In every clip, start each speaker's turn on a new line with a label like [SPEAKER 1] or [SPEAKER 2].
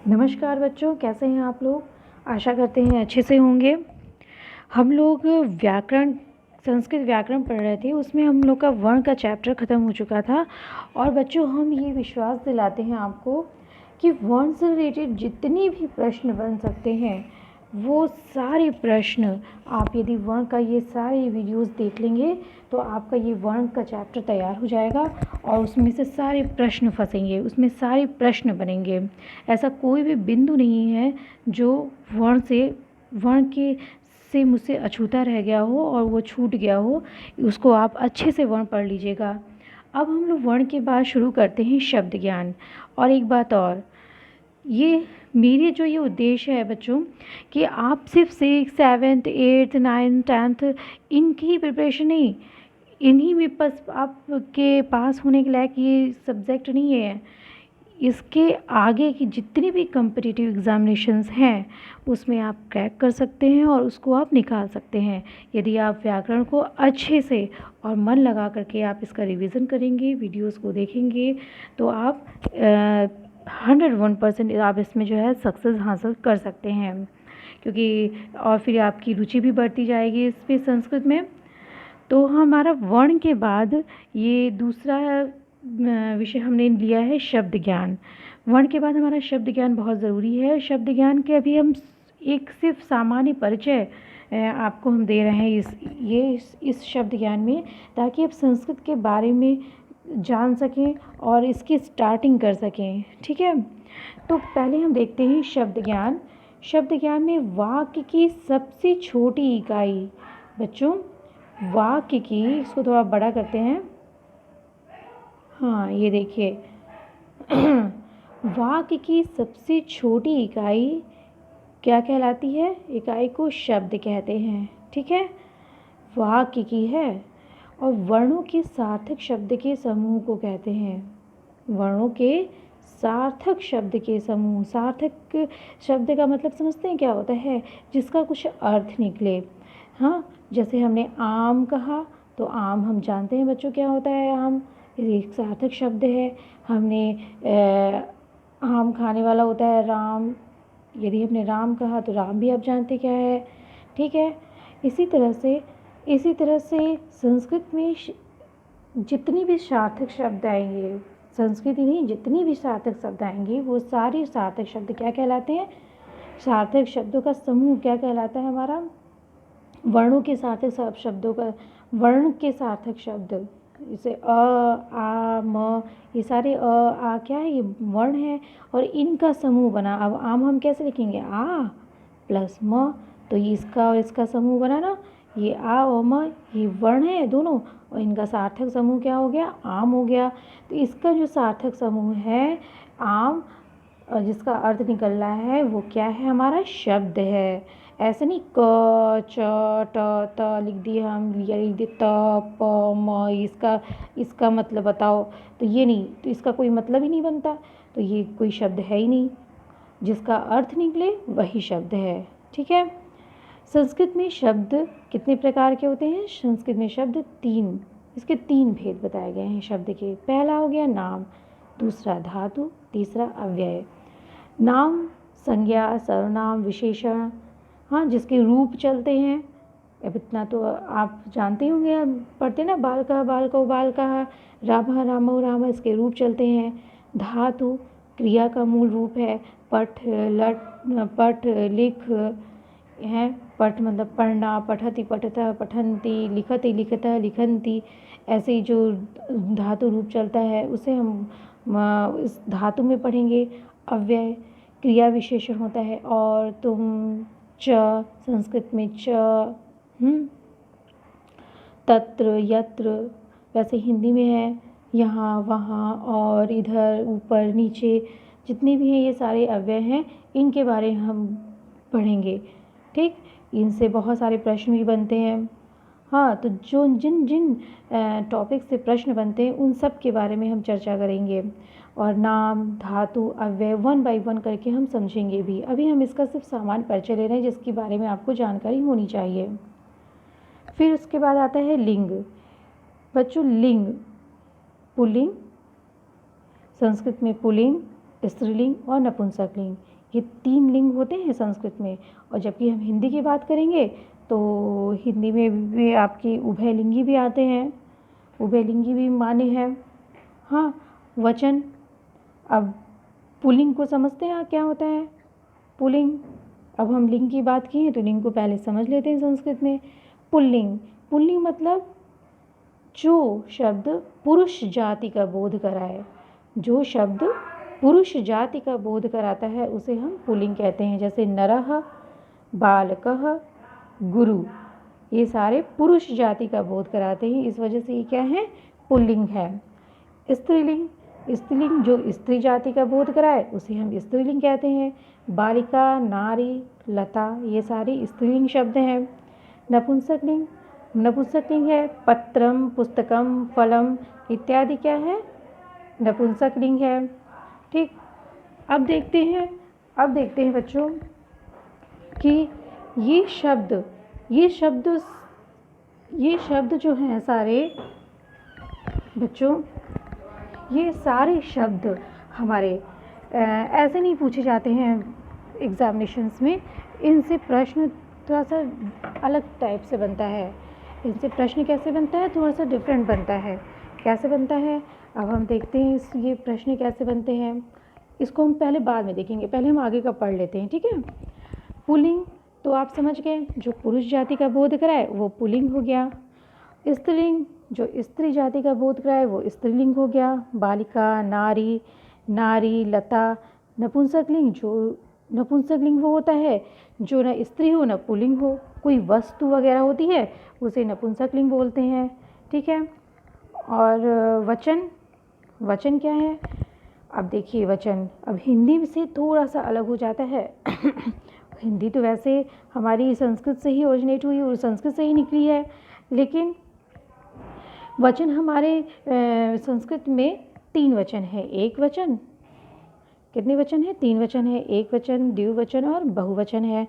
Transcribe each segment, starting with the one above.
[SPEAKER 1] नमस्कार बच्चों, कैसे हैं आप लोग। आशा करते हैं अच्छे से होंगे। हम लोग संस्कृत व्याकरण पढ़ रहे थे। उसमें हम लोग का वर्ण का चैप्टर ख़त्म हो चुका था। और बच्चों, हम ये विश्वास दिलाते हैं आपको कि वर्ण से रिलेटेड जितने भी प्रश्न बन सकते हैं, वो सारे प्रश्न आप यदि वर्ण का ये सारे वीडियोस देख लेंगे तो आपका ये वर्ण का चैप्टर तैयार हो जाएगा और उसमें से सारे प्रश्न फंसेंगे, उसमें सारे प्रश्न बनेंगे। ऐसा कोई भी बिंदु नहीं है जो वर्ण के से मुझसे अछूता रह गया हो और वो छूट गया हो। उसको आप अच्छे से वर्ण पढ़ लीजिएगा। अब हम लोग वर्ण के बाद शुरू करते हैं शब्द ज्ञान। और एक बात और, ये मेरे जो ये उद्देश्य है बच्चों कि आप सिर्फ 6, 7, 8, 9, 10 इनकी ही प्रिपरेशन नहीं, इन्हीं में बस आपके पास होने के लायक ये सब्जेक्ट नहीं है। इसके आगे की जितनी भी कम्पिटिटिव एग्ज़ामिनेशंस हैं उसमें आप क्रैक कर सकते हैं और उसको आप निकाल सकते हैं यदि आप व्याकरण को अच्छे से और मन लगा करके आप इसका रिवीजन करेंगे, वीडियोस को देखेंगे, तो आप 101% आप इसमें जो है सक्सेस हासिल कर सकते हैं। क्योंकि और फिर आपकी रुचि भी बढ़ती जाएगी इस पे संस्कृत में। तो हमारा वर्ण के बाद ये दूसरा विषय हमने लिया है शब्द ज्ञान। वर्ण के बाद हमारा शब्द ज्ञान बहुत ज़रूरी है। शब्द ज्ञान के अभी हम एक सिर्फ सामान्य परिचय आपको हम दे रहे हैं इस शब्द ज्ञान में, ताकि आप संस्कृत के बारे में जान सकें और इसकी स्टार्टिंग कर सकें। ठीक है, तो पहले हम देखते हैं शब्द ज्ञान। शब्द ज्ञान में वाक्य की सबसे छोटी इकाई, बच्चों वाक्य की, इसको थोड़ा बड़ा करते हैं। हाँ, ये देखिए वाक्य की सबसे छोटी इकाई क्या कहलाती है? इकाई को शब्द कहते हैं। ठीक है, वाक्य की है। और वर्णों के सार्थक शब्द के समूह को कहते हैं। वर्णों के सार्थक शब्द के समूह। सार्थक शब्द का मतलब समझते हैं क्या होता है? जिसका कुछ अर्थ निकले। हाँ, जैसे हमने आम कहा तो आम हम जानते हैं बच्चों क्या होता है। आम एक सार्थक शब्द है। हमने आम खाने वाला होता है राम। यदि हमने राम कहा तो राम भी आप जानते क्या है। ठीक है, इसी तरह से संस्कृत में जितनी भी सार्थक शब्द आएंगे, संस्कृत ही नहीं जितनी भी सार्थक शब्द आएंगे वो सारे सार्थक शब्द क्या कहलाते हैं? सार्थक शब्दों का समूह क्या कहलाता है हमारा? वर्णों के सार्थक शब्दों का, वर्ण के सार्थक शब्द, जैसे अ, आ, म, ये सारे आ क्या है? ये वर्ण है और इनका समूह बना। अब आम हम कैसे लिखेंगे? आ प्लस म, तो ये इसका और इसका समूह बना ना। ये आ और म ये वर्ण है दोनों, और इनका सार्थक समूह क्या हो गया? आम हो गया। तो इसका जो सार्थक समूह है आम, और जिसका अर्थ निकल रहा है वो क्या है? हमारा शब्द है। ऐसे नहीं क च ट त लिख दिए हम, या लिख दिए त प म, इसका मतलब बताओ, तो ये नहीं, तो इसका कोई मतलब ही नहीं बनता। तो ये कोई शब्द है ही नहीं। जिसका अर्थ निकले वही शब्द है। ठीक है, संस्कृत में शब्द कितने प्रकार के होते हैं? संस्कृत में शब्द 3, इसके 3 भेद बताए गए हैं शब्द के। पहला हो गया नाम, दूसरा धातु, तीसरा अव्यय। नाम संज्ञा, सर्वनाम, विशेषण, हाँ, जिसके रूप चलते हैं। अब इतना तो आप जानते होंगे, आप पढ़ते ना, बालकः बालकौ बालकः, रामः रामौ रामः, इसके रूप चलते हैं। धातु क्रिया का मूल रूप है। पठ, लट, पठ, लिख है। पठ मतलब पढ़ना, पठति पठतः, पठन्ति, लिखति लिखतः, लिखन्ति। ऐसे ही जो धातु रूप चलता है उसे हम इस धातु में पढ़ेंगे। अव्यय क्रिया विशेषण होता है। और तुम, च, संस्कृत में च, तत्र, यत्र, वैसे हिंदी में है यहाँ, वहाँ, और, इधर, ऊपर, नीचे, जितने भी हैं ये सारे अव्यय हैं। इनके बारे में हम पढ़ेंगे। ठीक, इनसे बहुत सारे प्रश्न भी बनते हैं। हाँ, तो जो जिन जिन टॉपिक से प्रश्न बनते हैं उन सब के बारे में हम चर्चा करेंगे। और नाम, धातु, अव्यय 1 बाय 1 करके हम समझेंगे भी। अभी हम इसका सिर्फ सामान्य परिचय ले रहे हैं जिसके बारे में आपको जानकारी होनी चाहिए। फिर उसके बाद आता है लिंग। बच्चों लिंग, पुल्लिंग, संस्कृत में पुल्लिंग, स्त्रीलिंग और नपुंसकलिंग, ये 3 लिंग होते हैं संस्कृत में। और जबकि हम हिंदी की बात करेंगे तो हिंदी में भी आपके उभयलिंगी भी आते हैं, उभयलिंगी भी माने हैं। हाँ, वचन, अब पुल्लिंग को समझते हैं क्या होता है पुल्लिंग। अब हम लिंग की बात की है तो लिंग को पहले समझ लेते हैं संस्कृत में। पुल्लिंग, पुल्लिंग मतलब जो शब्द पुरुष जाति का बोध कराए, जो शब्द पुरुष जाति का बोध कराता है उसे हम पुल्लिंग कहते हैं। जैसे नरः, बालकः, गुरु, ये सारे पुरुष जाति का बोध कराते हैं, इस वजह से ये क्या है, पुल्लिंग है। स्त्रीलिंग, स्त्रीलिंग जो स्त्री जाति का बोध कराए उसे हम स्त्रीलिंग कहते हैं। बालिका, नारी, लता, ये सारे स्त्रीलिंग शब्द हैं। नपुंसकलिंग, नपुंसकलिंग है पत्रम, पुस्तकम, फलम इत्यादि क्या है, नपुंसकलिंग है। ठीक, अब देखते हैं बच्चों कि ये शब्द जो हैं सारे बच्चों, ये सारे शब्द हमारे ऐसे नहीं पूछे जाते हैं एग्जामिनेशंस में। इनसे प्रश्न थोड़ा सा अलग टाइप से बनता है। इनसे प्रश्न कैसे बनता है, थोड़ा सा डिफरेंट बनता है। कैसे बनता है, अब हम देखते हैं ये प्रश्न कैसे बनते हैं। इसको हम पहले बाद में देखेंगे, पहले हम आगे का पढ़ लेते हैं, ठीक है। पुल्लिंग तो आप समझ गए, जो पुरुष जाति का बोध कराए वो पुल्लिंग हो गया। स्त्रीलिंग जो स्त्री जाति का बोध कराए वो स्त्रीलिंग हो गया। बालिका, नारी, नारी, लता। नपुंसकलिंग, जो नपुंसकलिंग वो होता है जो न स्त्री हो न पुल्लिंग हो, कोई वस्तु वगैरह होती है उसे नपुंसकलिंग बोलते हैं, ठीक है। और वचन क्या है, अब देखिए वचन अब हिंदी से थोड़ा सा अलग हो जाता है। हिंदी तो वैसे हमारी संस्कृत से ही ओरिजिनेट हुई और संस्कृत से ही निकली है, लेकिन वचन हमारे संस्कृत में 3 वचन है। एक वचन, कितने वचन है, 3 वचन है, एक वचन, द्विवचन और बहुवचन है।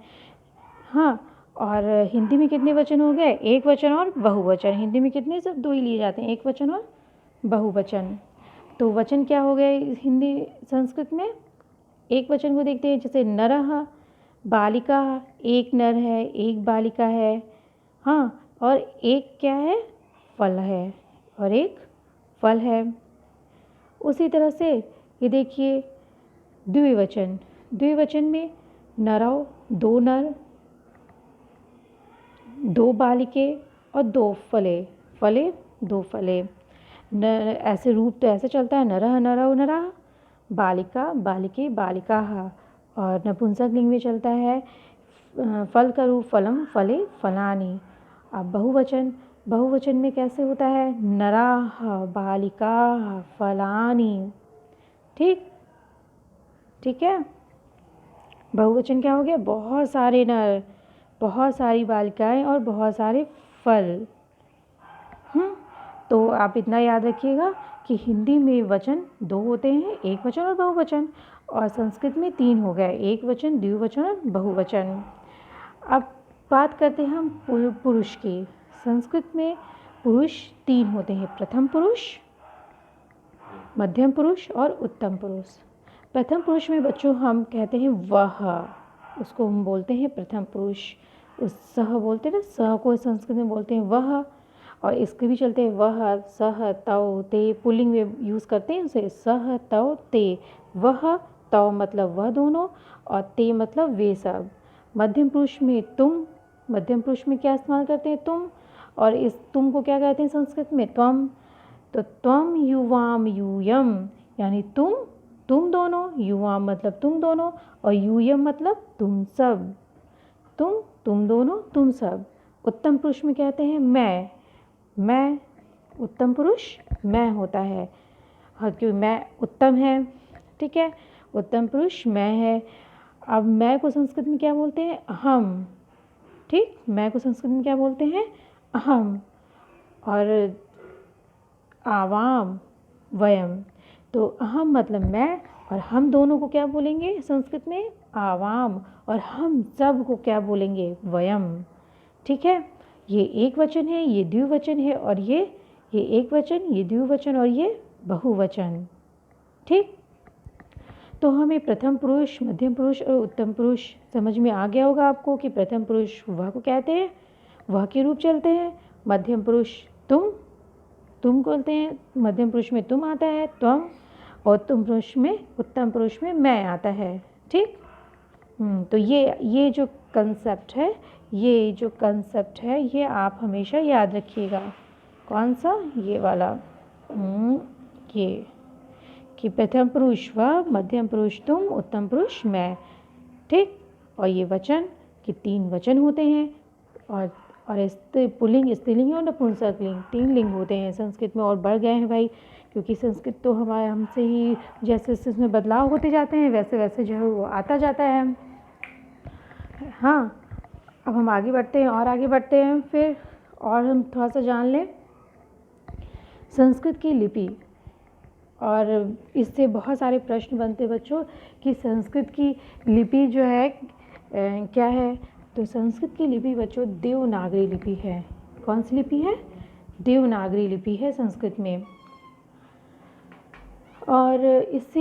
[SPEAKER 1] हाँ, और हिंदी में कितने वचन हो गए, एक वचन और बहुवचन। हिंदी में कितने, सब 2 ही लिए जाते हैं, एक वचन और बहुवचन। तो वचन क्या हो गए हिंदी संस्कृत में, एक वचन को देखते हैं, जैसे नरः, बालिका, एक नर है, एक बालिका है। हाँ, और एक क्या है, फल है, और एक फल है। उसी तरह से ये देखिए द्विवचन, द्विवचन में नरौ, 2 नर, 2 बालिके और 2 फले, 2 फले। ऐसे रूप तो ऐसे चलता है, नरः, नरौ, नरः, बालिका, बालिके, बालिकाः। और नपुंसकलिंग में चलता है फल का रूप फलम, फले, फलानि। अब बहुवचन में कैसे होता है, नराः, बालिकाः, फलानि। ठीक है। बहुवचन क्या हो गया, बहुत सारे नर, बहुत सारी बालिकाएं और बहुत सारे फल। तो आप इतना याद रखिएगा कि हिंदी में वचन 2 होते हैं, एक वचन और बहुवचन, और संस्कृत में 3 हो गए, एक वचन, द्विवचन और बहुवचन। अब बात करते हैं हम पुरुष की। संस्कृत में पुरुष 3 होते हैं, प्रथम पुरुष, मध्यम पुरुष और उत्तम पुरुष। प्रथम पुरुष में बच्चों हम कहते हैं वह, उसको हम बोलते हैं प्रथम पुरुष। उस सह बोलते हैं ना, सह को संस्कृत में बोलते हैं वह, और इसके भी चलते हैं वह, सह, तौ, ते, पुल्लिंग में यूज़ करते हैं उसे, सह, तौ, ते। वह, तौ मतलब वह दोनों, और ते मतलब वे सब। मध्यम पुरुष में तुम, मध्यम पुरुष में क्या इस्तेमाल करते हैं, तुम, और इस तुम को क्या कहते हैं संस्कृत में, त्वम। तो त्वम, युवाम, यूयम, यानी तुम दोनों, युवाम मतलब तुम दोनों, और यूयम मतलब तुम सब, तुम दोनों, तुम सब। उत्तम पुरुष में कहते हैं मैं, उत्तम पुरुष मैं होता है, हाँ, क्यों मैं उत्तम है, ठीक है, उत्तम पुरुष मैं है। अब मैं को संस्कृत में क्या बोलते हैं, अहम, ठीक, मैं को संस्कृत में क्या बोलते हैं, अहम। और आवाम, वयम। तो अहम मतलब मैं, और हम दोनों को क्या बोलेंगे संस्कृत में, आवाम, और हम सब को क्या बोलेंगे, वयम, ठीक है। ये एक वचन है, ये द्विवचन है, और ये एक वचन, ये द्विवचन और ये बहुवचन, ठीक। तो हमें प्रथम पुरुष, मध्यम पुरुष और उत्तम पुरुष समझ में आ गया होगा आपको कि प्रथम पुरुष वह को कहते हैं, वह के रूप चलते हैं। मध्यम पुरुष तुम बोलते हैं, मध्यम पुरुष में तुम आता है, त्वम, और उत्तम पुरुष में मैं आता है। ठीक। तो ये जो कंसेप्ट है ये आप हमेशा याद रखिएगा। कौन सा? ये वाला। ये कि प्रथम पुरुष वह, मध्यम पुरुष तुम, उत्तम पुरुष मैं। ठीक। और ये वचन कि 3 वचन होते हैं और पुल्लिंग, स्त्रीलिंग और नपुंसकलिंग 3 लिंग होते हैं। संस्कृत में और बढ़ गए हैं भाई, क्योंकि संस्कृत तो हमसे ही जैसे इसमें बदलाव होते जाते हैं वैसे वैसे जो है वो आता जाता है। हाँ, अब हम आगे बढ़ते हैं फिर, और हम थोड़ा सा जान लें संस्कृत की लिपि। और इससे बहुत सारे प्रश्न बनते हैं बच्चों कि संस्कृत की लिपि जो है क्या है। तो संस्कृत की लिपि बच्चों देवनागरी लिपि है। कौन सी लिपि है? देवनागरी लिपि है संस्कृत में। और इस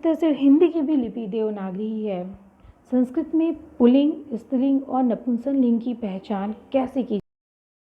[SPEAKER 1] तरह से हिंदी की भी लिपि देवनागरी ही है। संस्कृत में पुल्लिंग, स्त्रीलिंग और नपुंसकलिंग की पहचान कैसे की